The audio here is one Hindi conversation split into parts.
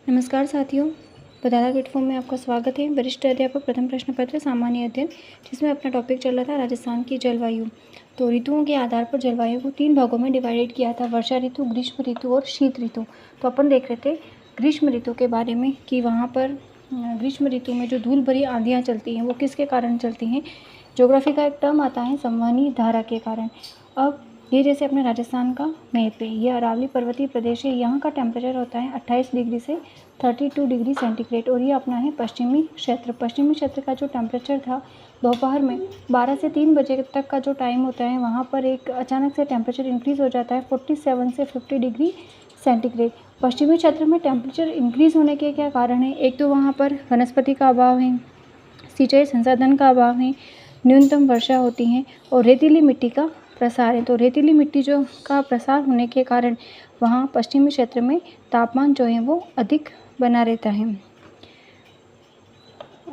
नमस्कार साथियों, बताता प्लेटफॉर्म में आपका स्वागत है। वरिष्ठ अध्यापक प्रथम प्रश्न पत्र सामान्य अध्ययन, जिसमें अपना टॉपिक चल रहा था राजस्थान की जलवायु। तो ऋतुओं के आधार पर जलवायु को 3 भागों में डिवाइडेड किया था, वर्षा ऋतु, ग्रीष्म ऋतु और शीत ऋतु। तो अपन देख रहे थे ग्रीष्म ऋतु के बारे में कि वहाँ पर ग्रीष्म ऋतु में जो धूल भरी आंधियाँ चलती हैं वो किसके कारण चलती हैं। ज्योग्राफी का एक टर्म आता है संवहनी धारा के कारण। अब ये जैसे अपने राजस्थान का मैप है, ये अरावली पर्वतीय प्रदेश है। यहाँ का टेम्परेचर होता है 28 डिग्री से 32 डिग्री सेंटीग्रेड। और ये अपना है पश्चिमी क्षेत्र। पश्चिमी क्षेत्र का जो टेम्परेचर था दोपहर में 12 से 3 बजे तक का जो टाइम होता है, वहाँ पर एक अचानक से टेम्परेचर इंक्रीज़ हो जाता है 47 से 50 डिग्री सेंटीग्रेड। पश्चिमी क्षेत्र में टेम्परेचर इंक्रीज़ होने के क्या कारण है? एक तो वहाँ पर वनस्पति का अभाव है, सिंचाई संसाधन का अभाव है, न्यूनतम वर्षा होती है और रेतीली मिट्टी का प्रसार है। तो रेतीली मिट्टी जो का प्रसार होने के कारण वहाँ पश्चिमी क्षेत्र में तापमान जो है वो अधिक बना रहता है।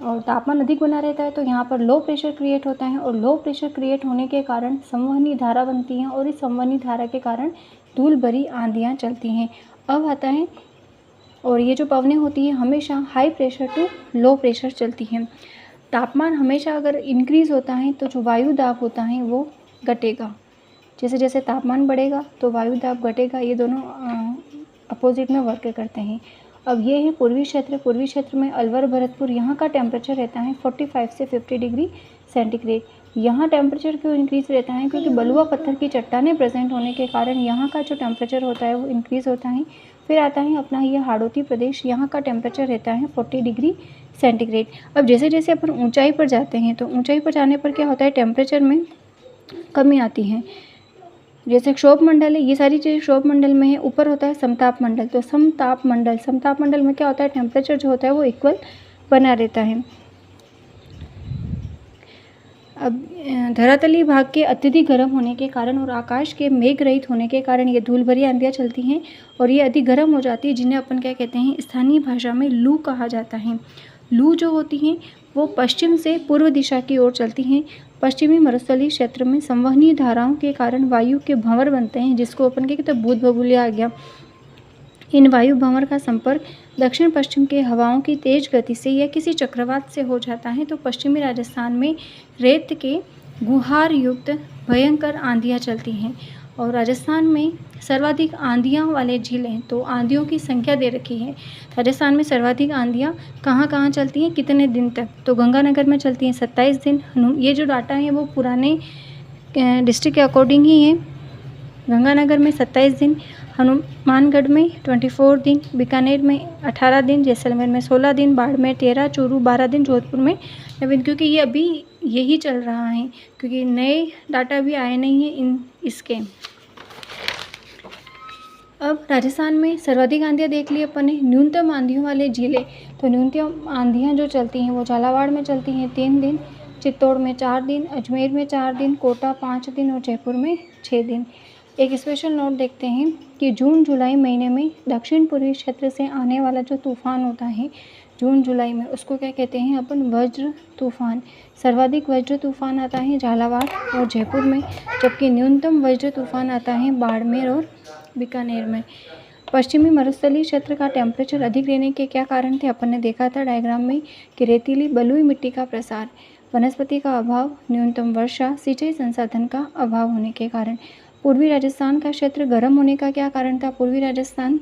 और तापमान अधिक बना रहता है तो यहाँ पर लो प्रेशर क्रिएट होता है, और लो प्रेशर क्रिएट होने के कारण संवहनी धारा बनती है, और इस संवहनी धारा के कारण धूल भरी आंधियाँ चलती हैं। अब आता है, और ये जो पवनें होती हैं हमेशा high pressure to low pressure चलती हैं। तापमान हमेशा अगर इंक्रीज़ होता है तो जो वायु दाब होता है वो घटेगा। जैसे जैसे तापमान बढ़ेगा तो वायु दाब घटेगा। ये दोनों अपोजिट में वर्क करते हैं। अब ये है पूर्वी क्षेत्र। पूर्वी क्षेत्र में अलवर, भरतपुर, यहाँ का टेम्परेचर रहता है 45 से 50 डिग्री सेंटीग्रेड। यहाँ टेम्परेचर क्यों इंक्रीज़ रहता है? क्योंकि बलुआ पत्थर की चट्टानें प्रेजेंट होने के कारण यहाँ का जो टेम्परेचर होता है वो इंक्रीज़ होता है। फिर आता है अपना ये हाड़ौती प्रदेश, यहाँ का टेम्परेचर रहता है 40 डिग्री सेंटीग्रेड। अब जैसे जैसे अपन ऊंचाई पर जाते हैं तो ऊंचाई पर जाने पर क्या होता है, टेम्परेचर में कमी आती है। जैसे क्षोभ मंडल है, ये सारी चीज़ें क्षोभ मंडल में है। ऊपर होता है समताप मंडल। तो समताप मंडल में क्या होता है, टेम्परेचर जो होता है वो इक्वल बना रहता है। अब धरातली भाग के अत्यधिक गर्म होने के कारण और आकाश के मेघ रहित होने के कारण ये धूल भरी आंधियाँ चलती हैं और ये अधिक गर्म हो जाती है, जिन्हें अपन क्या कहते हैं, स्थानीय भाषा में लू कहा जाता है। लू जो होती हैं वो पश्चिम से पूर्व दिशा की ओर चलती हैं। पश्चिमी मरुस्थलीय क्षेत्र में संवहनीय धाराओं के कारण वायु के भंवर बनते हैं, जिसको अपन कहते हैं बूंद बबूलिया आ गया। इन वायु भंवर का संपर्क दक्षिण पश्चिम के हवाओं की तेज गति से या किसी चक्रवात से हो जाता है तो पश्चिमी राजस्थान में रेत के गुहार युक्त भयंकर आंधियाँ चलती हैं। और राजस्थान में सर्वाधिक आंधियाँ वाले जिले, तो आंधियों की संख्या दे रखी है। राजस्थान में सर्वाधिक आंधियाँ कहाँ कहाँ चलती हैं, कितने दिन तक? तो गंगानगर में चलती हैं 27 दिन। ये जो डाटा है वो पुराने डिस्ट्रिक्ट के अकॉर्डिंग ही है। गंगानगर में 27 दिन, हनुमानगढ़ में 24 दिन, बीकानेर में 18 दिन, जैसलमेर में 16 दिन, बाड़मेर 13, चूरू 12 दिन, जोधपुर में 9 दिन। क्योंकि ये अभी यही चल रहा है, क्योंकि नए डाटा भी आए नहीं हैं इसके। अब राजस्थान में सर्वाधिक आंधियाँ देख ली अपन ने। न्यूनतम आंधियों वाले जिले, तो न्यूनतम आंधियाँ जो चलती हैं वो झालावाड़ में चलती हैं 3 दिन, चित्तौड़ में 4 दिन, अजमेर में 4 दिन, कोटा 5 दिन और जयपुर में 6 दिन। एक स्पेशल नोट देखते हैं कि जून जुलाई महीने में दक्षिण पूर्वी क्षेत्र से आने वाला जो तूफान होता है जून जुलाई में, उसको क्या कहते हैं अपन, वज्र तूफान। सर्वाधिक वज्र तूफान आता है झालावाड़ और जयपुर में, जबकि न्यूनतम वज्र तूफान आता है बाड़मेर और बीकानेर में। पश्चिमी मरुस्थलीय क्षेत्र का टेम्परेचर अधिक रहने के क्या कारण थे? अपन ने देखा था डायग्राम में कि रेतीली बलुई मिट्टी का प्रसार, वनस्पति का अभाव, न्यूनतम वर्षा, सिंचाई संसाधन का अभाव होने के कारण। पूर्वी राजस्थान का क्षेत्र गर्म होने का क्या कारण था? पूर्वी राजस्थान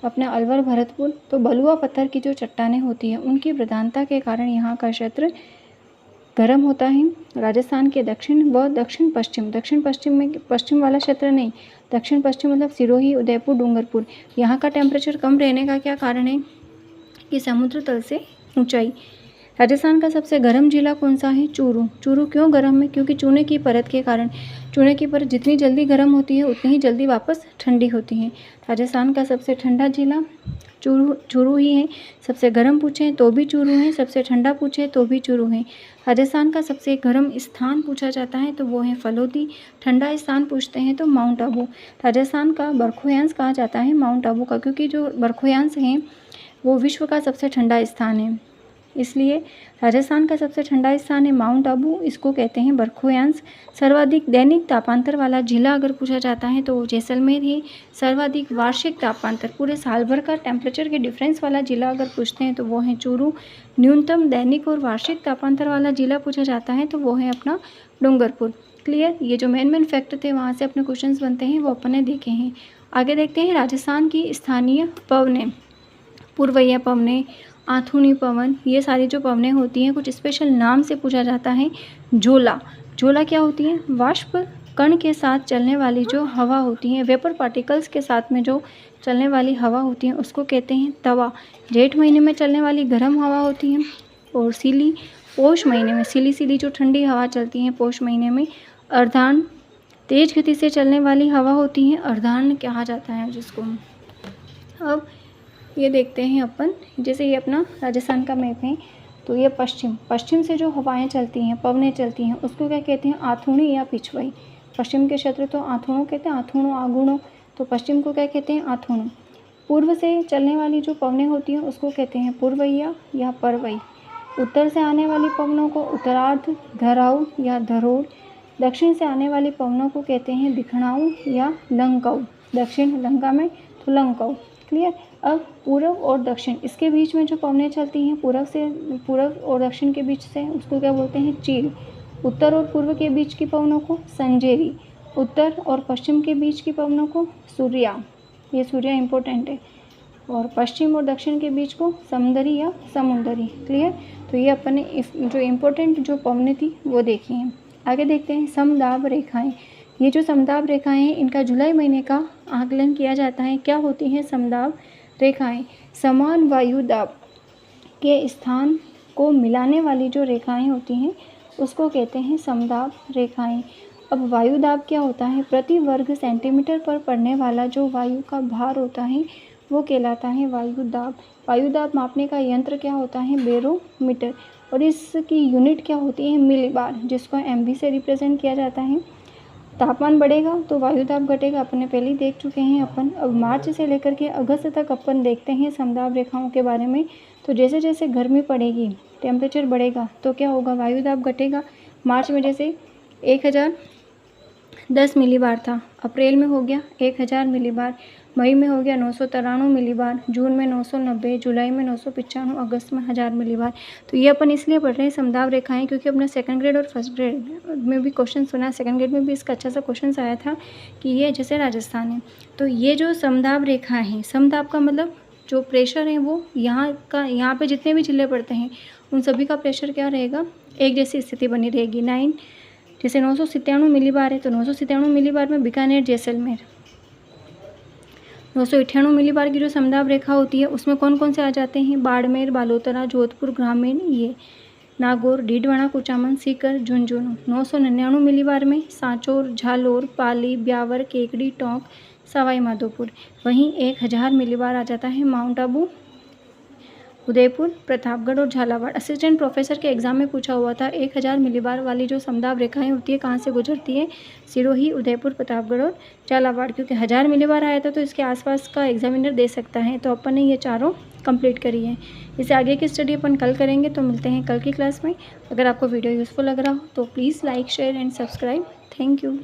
अपना अलवर, भरतपुर, तो बलुआ पत्थर की जो चट्टानें होती हैं उनकी प्रधानता के कारण यहाँ का क्षेत्र गर्म होता है। राजस्थान के दक्षिण व दक्षिण पश्चिम में, पश्चिम वाला क्षेत्र नहीं, दक्षिण पश्चिम मतलब सिरोही, उदयपुर, डूंगरपुर, यहाँ का टेम्परेचर कम रहने का क्या कारण है कि समुद्र तल से ऊंचाई। राजस्थान का सबसे गर्म जिला कौन सा है? चूरू। चूरू क्यों गर्म है? क्योंकि चूने की परत के कारण। चूने की परत जितनी जल्दी गर्म होती है उतनी ही जल्दी वापस ठंडी होती है। राजस्थान का सबसे ठंडा जिला चूरू ही है। सबसे गर्म पूछें तो भी चूरू है, सबसे ठंडा पूछें तो भी चूरू है। राजस्थान का सबसे गर्म स्थान पूछा जाता है तो वो है फलोदी। ठंडा स्थान पूछते हैं तो माउंट आबू। राजस्थान का बरखोयांश कहा जाता है माउंट आबू का, क्योंकि जो बरखोयांश है वो विश्व का सबसे ठंडा स्थान है। इसलिए राजस्थान का सबसे ठंडा स्थान है माउंट आबू, इसको कहते हैं बरखोयांश। सर्वाधिक दैनिक तापांतर वाला जिला अगर पूछा जाता है तो वो जैसलमेर है। सर्वाधिक वार्षिक तापांतर पूरे साल भर का टेम्परेचर के डिफरेंस वाला जिला अगर पूछते हैं तो वो है चूरू। न्यूनतम दैनिक और वार्षिक तापांतर वाला जिला पूछा जाता है तो वो है अपना डूंगरपुर। क्लियर, ये जो मेन फैक्ट थे वहाँ से अपने क्वेश्चंस बनते हैं वो अपन ने देखे हैं। आगे देखते हैं राजस्थान की स्थानीय पवनें। पूर्वैया पवनें, आथुनी पवन, ये सारी जो पवनें होती हैं कुछ स्पेशल नाम से पूछा जाता है। झोला, झोला क्या होती है? वाष्प कण के साथ चलने वाली जो हवा होती है, वेपर पार्टिकल्स के साथ में जो चलने वाली हवा होती है उसको कहते हैं तवा। जेठ महीने में चलने वाली गर्म हवा होती है। और सीली, पौष महीने में सीली जो ठंडी हवा चलती है पौष महीने में। अर्धान, तेज गति से चलने वाली हवा होती है, अर्धान कहा जाता है जिसको। अब ये देखते हैं अपन, जैसे ये अपना राजस्थान का मैप है तो ये पश्चिम से जो हवाएं चलती हैं, पवनें चलती हैं, उसको क्या कहते हैं? आथुणी या पिछवाई। पश्चिम के क्षेत्र तो आथुणों कहते हैं, आथुणों आगुणों, तो पश्चिम को क्या कहते हैं? आथुणों। पूर्व से चलने वाली जो पवनें होती हैं उसको कहते हैं पूर्वैया या परवई। उत्तर से आने वाली पवनों को उत्तरार्ध, धराऊ या धरोड़। दक्षिण से आने वाली पवनों को कहते हैं दिखणाऊ या लंकाऊ। दक्षिण लंका में तो लंकाऊ। क्लियर। अब पूर्व और दक्षिण, इसके बीच में जो पवनें चलती हैं पूर्व और दक्षिण के बीच से, उसको क्या बोलते हैं? चील। उत्तर और पूर्व के बीच की पवनों को संजेरी। उत्तर और पश्चिम के बीच की पवनों को सूर्या, ये सूर्या इंपॉर्टेंट है। और पश्चिम और दक्षिण के बीच को समुंदरी या समुंदरी। क्लियर। तो ये अपन ने जो इम्पोर्टेंट जो पवनें थी वो देखी हैं। आगे देखते हैं समदाब रेखाएं। ये जो समदाब रेखाएं हैं इनका जुलाई महीने का आकलन किया जाता है। क्या होती हैं समदाब रेखाएं? समान वायु दाब के स्थान को मिलाने वाली जो रेखाएं होती हैं उसको कहते हैं समदाब रेखाएं। अब वायु दाब क्या होता है? प्रति वर्ग सेंटीमीटर पर पड़ने वाला जो वायु का भार होता है वो कहलाता है वायु दाब। वायु दाब मापने का यंत्र क्या होता है? बैरोमीटर। और इसकी यूनिट क्या होती है? मिलीबार, जिसको MB से रिप्रेजेंट किया जाता है। तापमान बढ़ेगा तो वायु दाब घटेगा, अपन ने पहले ही देख चुके हैं अपन। अब मार्च से लेकर के अगस्त तक अपन देखते हैं समदाब रेखाओं के बारे में। तो जैसे जैसे गर्मी पड़ेगी, टेम्परेचर बढ़ेगा तो क्या होगा? वायु दाब घटेगा। मार्च में जैसे 1010 मिलीबार था, अप्रैल में हो गया 1000 मिलीबार, मई में हो गया 993 मिलीबार, जून में 990, जुलाई में 995, अगस्त में 1000 मिलीबार। तो ये अपन इसलिए पढ़ रहे हैं समदाब रेखाएं क्योंकि अपने सेकंड ग्रेड और फर्स्ट ग्रेड में भी क्वेश्चन सुना, सेकंड ग्रेड में भी इसका अच्छा सा क्वेश्चन आया था कि ये जैसे राजस्थान है तो ये जो समदाब रेखाएं हैं, समदाब का मतलब जो प्रेशर है वो यहाँ पे जितने भी जिले पड़ते हैं उन सभी का प्रेशर क्या रहेगा? एक जैसी स्थिति बनी रहेगी। जैसे 997 मिलीबार है तो 997 मिलीबार में बीकानेर जैसलमेर। 998 मिलीबार की जो समदाब रेखा होती है उसमें कौन कौन से आ जाते हैं? बाड़मेर, बालोतरा, जोधपुर, ग्रामीण, ये नागौर, डीडवाना, कुचामन, सीकर, झुंझुनू। 999 मिलीबार में सांचौर, झालोर, पाली, ब्यावर, केकड़ी, टोंक, सवाई माधोपुर। वहीं 1000 मिलीबार आ जाता है माउंट आबू, उदयपुर, प्रतापगढ़ और झालावाड़। असिस्टेंट प्रोफेसर के एग्जाम में पूछा हुआ था 1000 मिलीबार वाली जो समदाब रेखाएं होती है कहाँ से गुजरती है? सिरोही, उदयपुर, प्रतापगढ़ और झालावाड़। क्योंकि 1000 मिलीबार आया था तो इसके आसपास का एग्जामिनर दे सकता है, तो अपन ने ये चारों कंप्लीट करी है। इसे आगे की स्टडी अपन कल करेंगे, तो मिलते हैं कल की क्लास में। अगर आपको वीडियो यूज़फुल लग रहा हो तो please like, share and subscribe. Thank you.